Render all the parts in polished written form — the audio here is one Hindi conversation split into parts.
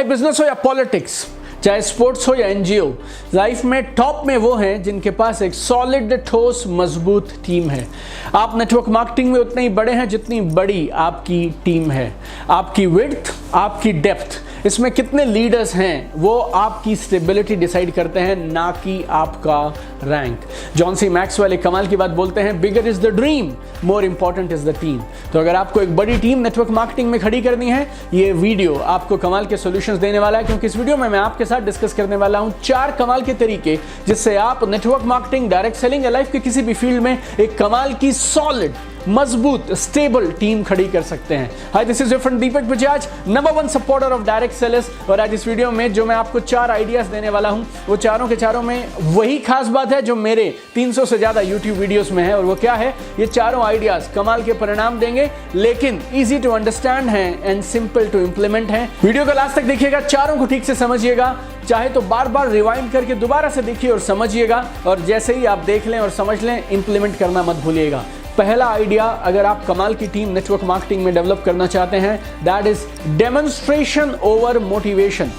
चाहे बिजनेस हो या पॉलिटिक्स, चाहे स्पोर्ट्स हो या एनजीओ, लाइफ में टॉप में वो हैं जिनके पास एक सॉलिड ठोस मजबूत टीम है। आप नेटवर्क मार्केटिंग में उतने ही बड़े हैं जितनी बड़ी आपकी टीम है। आपकी विड्थ, आपकी डेप्थ, इसमें कितने लीडर्स हैं वो आपकी स्टेबिलिटी डिसाइड करते हैं, ना कि आपका रैंक। जॉन सी मैक्सवेल एक कमाल की बात बोलते हैं, bigger is the dream, more important is the team. तो अगर आपको एक बड़ी टीम नेटवर्क मार्केटिंग में खड़ी करनी है, ये वीडियो आपको कमाल के सॉल्यूशंस देने वाला है, क्योंकि इस वीडियो में मैं आपके साथ डिस्कस करने वाला हूं 4 कमाल के तरीके जिससे आप नेटवर्क मार्केटिंग, डायरेक्ट सेलिंग या लाइफ के किसी भी फील्ड में एक कमाल की सॉलिड, मजबूत, स्टेबल टीम खड़ी कर सकते हैं। Hi, this is your friend Deepak Bajaj, number 1 supporter of direct sellers. और आज इस वीडियो में जो मैं आपको 4 आइडियाज देने वाला हूं, वो चारों के चारों में वही खास बात है जो मेरे 300 से ज्यादा YouTube वीडियोस में है। और वो क्या है? ये चारों आइडियाज कमाल के परिणाम देंगे, लेकिन इजी टू अंडरस्टैंड है एंड सिंपल टू इंप्लीमेंट है। वीडियो को लास्ट तक देखिएगा, चारों को ठीक से समझिएगा, चाहे तो बार बार रिवाइंड करके दोबारा से देखिए और समझिएगा, और जैसे ही आप देख लें और समझ लें, इंप्लीमेंट करना मत भूलिएगा। पहला आइडिया, अगर आप कमाल की टीम नेटवर्क मार्केटिंग में डेवलप करना चाहते हैं, that is demonstration over motivation.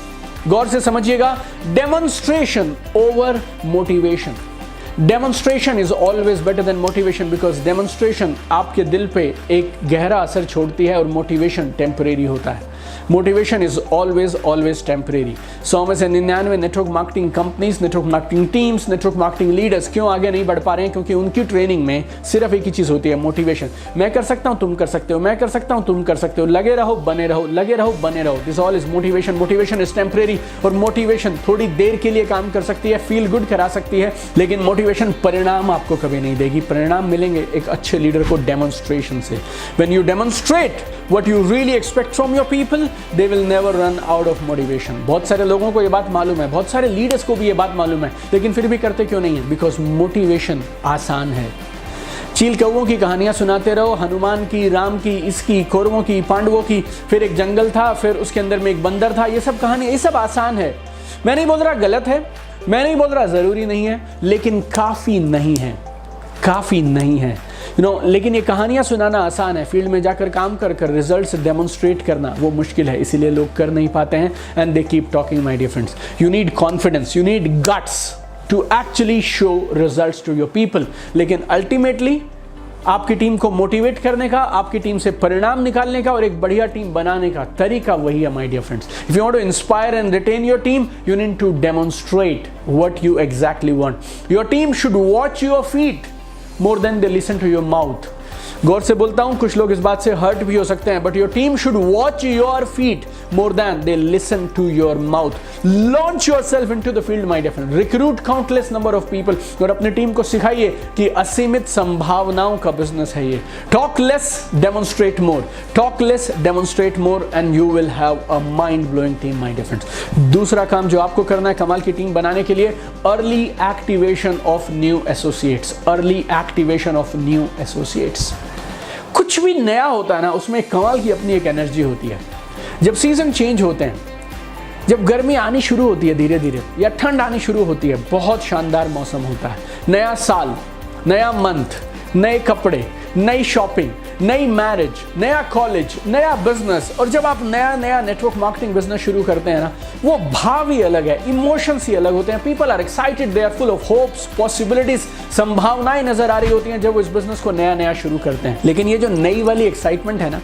गौर से समझिएगा, demonstration over motivation. Demonstration is always better than motivation, because demonstration आपके दिल पे एक गहरा असर छोड़ती है और मोटिवेशन टेम्परेरी होता है। Motivation is always temporary. 100 में से 99 network marketing companies, network marketing teams, network marketing leaders क्यों आगे नहीं बढ़ पा रहे हैं? क्योंकि उनकी ट्रेनिंग में सिर्फ एक ही चीज होती है, मोटिवेशन। मैं कर सकता हूं, तुम कर सकते हो, मैं कर सकता हूं, तुम कर सकते हो, लगे रहो, बने रहो, लगे रहो, बने रहो। This all is motivation. Motivation is temporary, और मोटिवेशन थोड़ी देर के लिए काम कर सकती है, फील गुड करा सकती है, लेकिन मोटिवेशन परिणाम आपको कभी नहीं देगी। परिणाम मिलेंगे एक अच्छे लीडर को डेमोन्स्ट्रेशन से। When you demonstrate what you really expect from your people, they will never run out of motivation। बहुत सारे लोगों को ये बात मालूम है, बहुत सारे लीडर्स को भी ये बात मालूम है, लेकिन फिर भी करते क्यों नहीं है? बिकॉज मोटिवेशन आसान है। चील कौओं की कहानियां सुनाते रहो, हनुमान की, राम की, इसकी, कौरवों की, पांडवों की, फिर एक जंगल था, फिर उसके अंदर में एक बंदर था, ये सब कहानी, ये सब आसान है। मैं नहीं बोल रहा गलत है, मैं नहीं बोल रहा जरूरी नहीं है, लेकिन काफी नहीं है, काफी नहीं है। लेकिन ये कहानियां सुनाना आसान है, फील्ड में जाकर काम कर कर रिजल्ट्स डेमोन्स्ट्रेट करना वो मुश्किल है, इसीलिए लोग कर नहीं पाते हैं। And they keep talking my dear friends. You need confidence, you need guts to actually show results to your people. लेकिन अल्टीमेटली आपकी टीम को मोटिवेट करने का, आपकी टीम से परिणाम निकालने का और एक बढ़िया टीम बनाने का तरीका वही है my dear friends. If you want to inspire and retain your team, you need to demonstrate what you exactly want. Your team should watch your feet more than they listen to your mouth। गौर से बोलता हूं, कुछ लोग इस बात से हर्ट भी हो सकते हैं, but your team should watch your feet more than they listen to your mouth. Launch yourself into the field my dear friend, recruit countless number of people, और अपनी टीम को सिखाइए कि असीमित संभावनाओं का बिजनेस है ये। Talk less, demonstrate more, talk less, demonstrate more, and you will have a mind blowing team my dear friends. दूसरा काम जो आपको करना है कमाल की टीम बनाने के लिए, early activation of new associates. Early activation of new associates. कुछ भी नया होता है ना, उसमें कमाल की अपनी एक एनर्जी होती है। जब सीजन चेंज होते हैं, जब गर्मी आनी शुरू होती है धीरे धीरे, या ठंड आनी शुरू होती है, बहुत शानदार मौसम होता है। नया साल, नया मंथ, नए कपड़े, नई शॉपिंग, नई मैरिज, नया कॉलेज, नया बिजनेस। और जब आप नया नया नेटवर्क मार्केटिंग बिजनेस शुरू करते हैं ना, वो भाव ही अलग है, इमोशंस ही अलग होते हैं। People are excited, they are full of hopes, possibilities, संभावनाएं नजर आ रही होती हैं जब वो इस बिजनेस को नया नया शुरू करते हैं। लेकिन ये जो नई वाली एक्साइटमेंट है ना,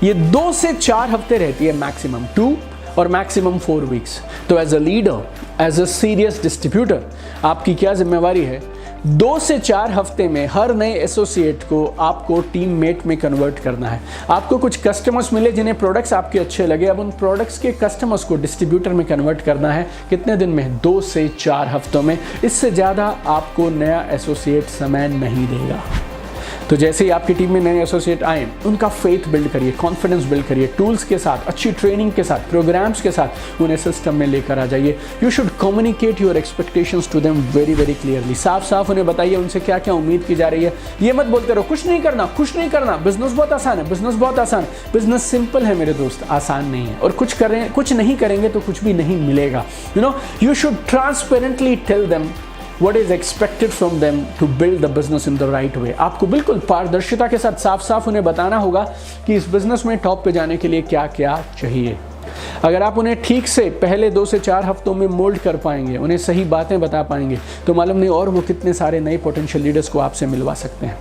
ये 2 से 4 हफ्ते रहती है, मैक्सिमम 2 और मैक्सिमम 4 वीक्स। तो as a leader, as a serious distributor, आपकी क्या जिम्मेवारी है? 2 से 4 हफ्ते में हर नए एसोसिएट को आपको टीम मेट में कन्वर्ट करना है। आपको कुछ कस्टमर्स मिले जिन्हें प्रोडक्ट्स आपके अच्छे लगे, अब उन प्रोडक्ट्स के कस्टमर्स को डिस्ट्रीब्यूटर में कन्वर्ट करना है। कितने दिन में? 2 से 4 हफ्तों में। इससे ज़्यादा आपको नया एसोसिएट समय नहीं देगा। तो जैसे ही आपकी टीम में नए एसोसिएट आए, उनका फेथ बिल्ड करिए, कॉन्फिडेंस बिल्ड करिए, टूल्स के साथ, अच्छी ट्रेनिंग के साथ, प्रोग्राम्स के साथ उन्हें सिस्टम में लेकर आ जाइए। You should communicate your expectations to them very very clearly. साफ साफ उन्हें बताइए उनसे क्या क्या उम्मीद की जा रही है। ये मत बोलते रहो कुछ नहीं करना, कुछ नहीं करना, बिजनेस बहुत आसान है, बिजनेस बहुत आसान। बिजनेस सिंपल है मेरे दोस्त, आसान नहीं है। और कुछ नहीं करेंगे तो कुछ भी नहीं मिलेगा। You should transparently tell them what is expected from them to build the business in the right way। आपको बिल्कुल पारदर्शिता के साथ साफ साफ उन्हें बताना होगा कि इस बिजनेस में टॉप पे जाने के लिए क्या क्या चाहिए। अगर आप उन्हें ठीक से पहले 2 से 4 हफ्तों में मोल्ड कर पाएंगे, उन्हें सही बातें बता पाएंगे, तो मालूम नहीं और वो कितने सारे नए पोटेंशियल लीडर्स को आपसे मिलवा सकते हैं।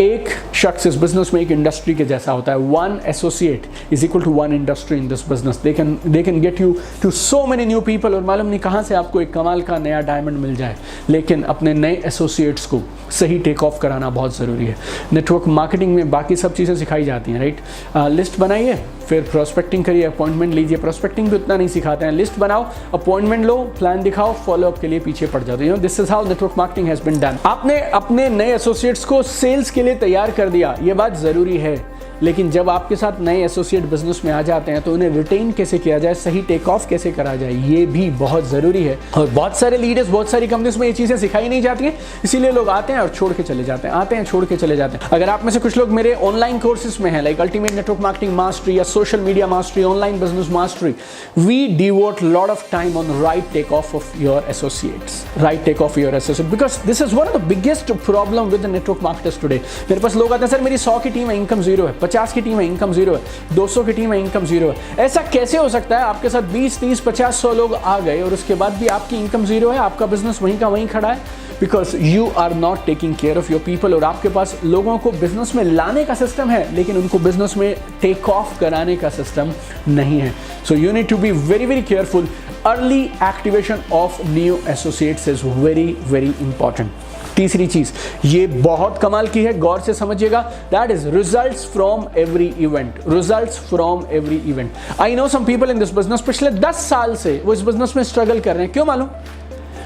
एक शख्स इस बिजनेस में एक इंडस्ट्री के जैसा होता है। 1 associate is equal to 1 industry in this business. They can get you to so many new people, और मालूम नहीं कहाँ से आपको एक कमाल का नया डायमंड मिल जाए। लेकिन अपने नए एसोसिएट्स को सही टेक ऑफ कराना बहुत ज़रूरी है। नेटवर्क मार्केटिंग में बाकी सब चीज़ें सिखाई जाती हैं, राइट। लिस्ट बनाइए, फिर प्रोस्पेक्टिंग करिए, अपॉइंटमेंट लीजिए। प्रोस्पेक्टिंग भी उतना नहीं सिखाते हैं। लिस्ट बनाओ, अपॉइंटमेंट लो, प्लान दिखाओ, फॉलोअप के लिए पीछे पड़ जाते हैं। This is how network marketing has been done. आपने अपने नए एसोसिएट्स को सेल्स के लिए तैयार कर दिया, ये बात ज़रूरी है, लेकिन जब आपके साथ नए एसोसिएट बिजनेस में आ जाते हैं तो उन्हें रिटेन कैसे किया जाए, सही टेक ऑफ कैसे करा जाए, ये भी बहुत ज़रूरी है। और बहुत सारे लीडर्स, बहुत सारी कंपनीज में ये चीज़ें सिखाई नहीं जाती हैं, इसीलिए लोग आते हैं और छोड़ के चले जाते हैं, आते हैं छोड़ के चले जाते हैं। अगर आप में से कुछ लोग मेरे ऑनलाइन कोर्सेज में हैं, like ultimate network marketing mastery या social media mastery, online business mastery, we devote lot of time on right take off of your associates, right take off your associate, because this is one of the biggest problem with network marketers today. मेरे पास लोग आते हैं, सर मेरी 100 की टीम है, इनकम 0 है, 50 की टीम है, इनकम 0 है, 200 की टीम है, इनकम 0 है। ऐसा कैसे हो सकता है? आपके साथ 20, 30, 50, 100 लोग आ गए और उसके बाद भी आपकी इनकम 0 है, आपका बिजनेस वहीं का वहीं खड़ा है, because you are not taking care of your people. और आपके पास लोगों को बिजनेस में लाने का सिस्टम है, लेकिन उनको बिजनेस में टेक ऑफ कराने का सिस्टम नहीं है। So you need to be very very careful. Early activation of new associates is very very important. तीसरी चीज, ये बहुत कमाल की है, गौर से समझिएगा, that is results from every event. Results from every event. I know some people in this business, पिछले 10 साल से वो इस बिजनेस में स्ट्रगल कर रहे हैं। क्यों मालूम?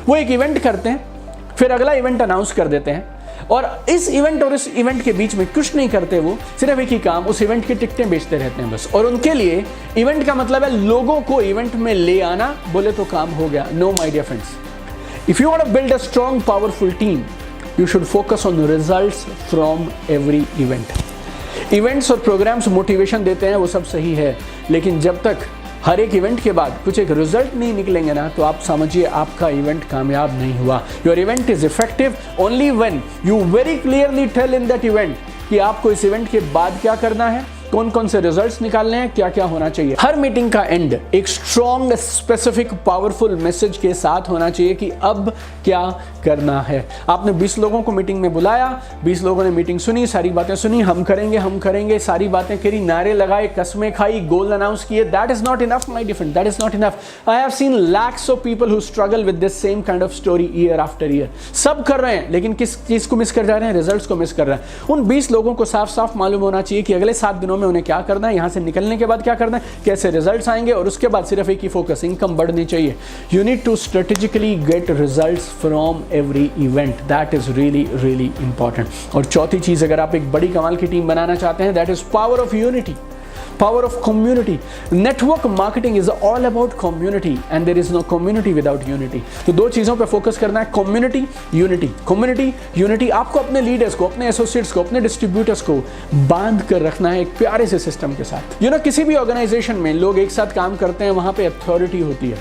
वो एक इवेंट करते हैं, फिर अगला इवेंट अनाउंस कर देते हैं, और इस इवेंट और इस इवेंट के बीच में कुछ नहीं करते। वो सिर्फ एक ही काम, उस इवेंट की टिकटें बेचते रहते हैं बस। और उनके लिए इवेंट का मतलब है लोगों को इवेंट में ले आना, बोले तो काम हो गया। No my dear friends, if you want to build a strong powerful team, you should focus on the results from every event. Events और programs मोटिवेशन देते हैं, वो सब सही है, लेकिन जब तक हर एक इवेंट के बाद कुछ एक रिजल्ट नहीं निकलेंगे ना, तो आप समझिए आपका इवेंट कामयाब नहीं हुआ। Your event is effective only when you very clearly tell in that event कि आपको इस इवेंट के बाद क्या करना है, कौन कौन से रिजल्ट्स निकालने हैं, क्या क्या होना चाहिए। हर मीटिंग का एंड एक स्ट्रॉन्ग, स्पेसिफिक, पावरफुल मैसेज के साथ होना चाहिए कि अब क्या करना है। आपने 20 लोगों को मीटिंग में बुलाया, 20 लोगों ने मीटिंग सुनी, सारी बातें सुनी, हम करेंगे, सारी बातें करी, नारे लगाए, कसमें खाई, गोल अनाउंस किए। That is not enough my dear friend, that is not enough. I have seen lakhs of people who struggle with this same kind of story year after year. सब कर रहे हैं, लेकिन किस चीज को मिस कर जा रहे हैं? रिजल्ट्स को मिस कर रहे हैं। उन 20 लोगों को साफ साफ मालूम होना चाहिए कि अगले 7 दिनों में उन्हें क्या करना है, यहाँ से निकलने के बाद क्या करना है, कैसे रिजल्ट्स आएंगे, और उसके बाद सिर्फ एक ही फोकस, इनकम बढ़नी चाहिए। You need to strategically get results from every event, that is really really important. और चौथी चीज, अगर आप एक बड़ी कमाल की टीम बनाना चाहते हैं, that is power of unity, power of community. Network marketing is all about community and there is no community without unity. तो दो चीजों पे फोकस करना है, community, unity. Community, unity, आपको अपने लीडर्स को, अपने एसोसिएट्स को, अपने डिस्ट्रीब्यूटर्स को बांध कर रखना है एक प्यारे से सिस्टम के साथ। किसी भी ऑर्गेनाइजेशन में लोग एक साथ काम करते हैं, वहां पे अथॉरिटी होती है,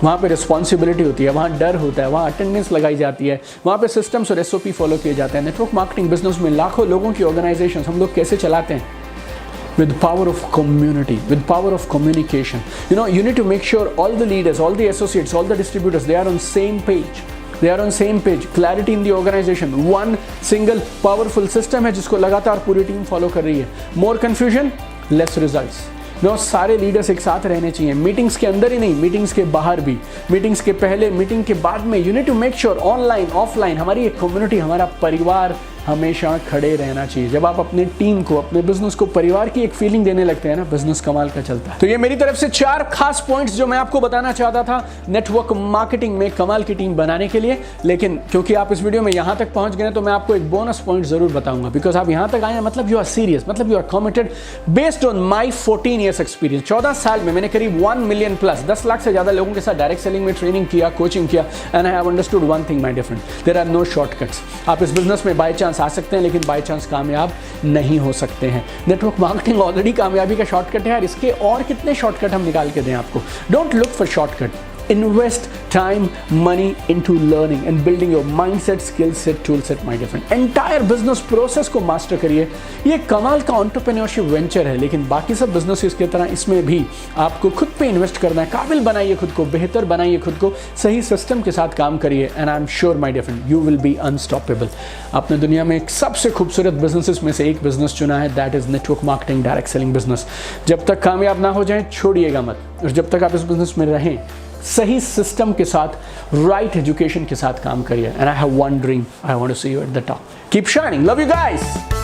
वहाँ पे रिस्पॉन्सिबिलिटी होती है, वहाँ डर होता है, वहाँ अटेंडेंस लगाई जाती है, वहाँ पे सिस्टम्स और SOP फॉलो किए जाते हैं। नेटवर्क मार्केटिंग बिजनेस में लाखों लोगों की ऑर्गेनाइजेशन हम लोग कैसे चलाते हैं? With power of community, with power of communication. You need to make sure all the leaders, all the associates, all the distributors, they are on same page. They are on same page. Clarity in the organization. One single powerful system है जिसको लगातार पूरी टीम फॉलो कर रही है। More confusion, less results. सारे लीडर्स एक साथ रहने चाहिए, मीटिंग्स के अंदर ही नहीं, मीटिंग्स के बाहर भी, मीटिंग्स के पहले, मीटिंग के बाद में। You need to make sure online, offline, हमारी एक कम्युनिटी, हमारा परिवार हमेशा खड़े रहना चाहिए। जब आप अपने टीम को, अपने बिजनेस को परिवार की एक फीलिंग देने लगते हैं ना, बिजनेस कमाल का चलता है। तो ये मेरी तरफ से 4 खास पॉइंट्स जो मैं आपको बताना चाहता था नेटवर्क मार्केटिंग में कमाल की टीम बनाने के लिए। लेकिन क्योंकि आप इस वीडियो में यहाँ तक पहुँच गए तो मैं आपको एक बोनस पॉइंट जरूर बताऊंगा, बिकॉज आप यहाँ तक आए हैं, मतलब यू आर सीरियस, मतलब you are committed. Based on my 14 years experience, 14 साल में मैंने करीब 1 मिलियन प्लस, 10 लाख से ज्यादा लोगों के साथ डायरेक्ट सेलिंग में ट्रेनिंग किया, कोचिंग किया, and I have understood one thing my dear friend, there are no shortcuts. आप इस बिजनेस में बाय चांस आ सकते हैं, लेकिन बाय चांस कामयाब नहीं हो सकते हैं। नेटवर्क मार्केटिंग ऑलरेडी कामयाबी का शॉर्टकट है यार, इसके और कितने शॉर्टकट हम निकाल के दें आपको? Don't look for shortcut, invest time, money into learning and building your mindset, skill set, tool set, my dear friend. Entire business process को master करिए. ये कमाल का entrepreneurship venture है, लेकिन बाकी सब businesses की तरह इसमें भी आपको खुद पे invest करना है. काबिल बनाइए खुद को, बेहतर बनाइए खुद को, सही सिस्टम के साथ काम करिए. And I'm sure, my dear friend, you will be unstoppable. आपने दुनिया में एक सबसे खूबसूरत बिजनेसेस में से एक बिजनेस चुना है, that is network marketing, direct selling business. जब तक कामयाब ना हो जाए छोड़िएगा मत, और जब तक आप इस बिजनेस में रहें सही सिस्टम के साथ, राइट एजुकेशन के साथ काम करिए. And I have one dream, I want to see you at the top. Keep shining. Love you guys.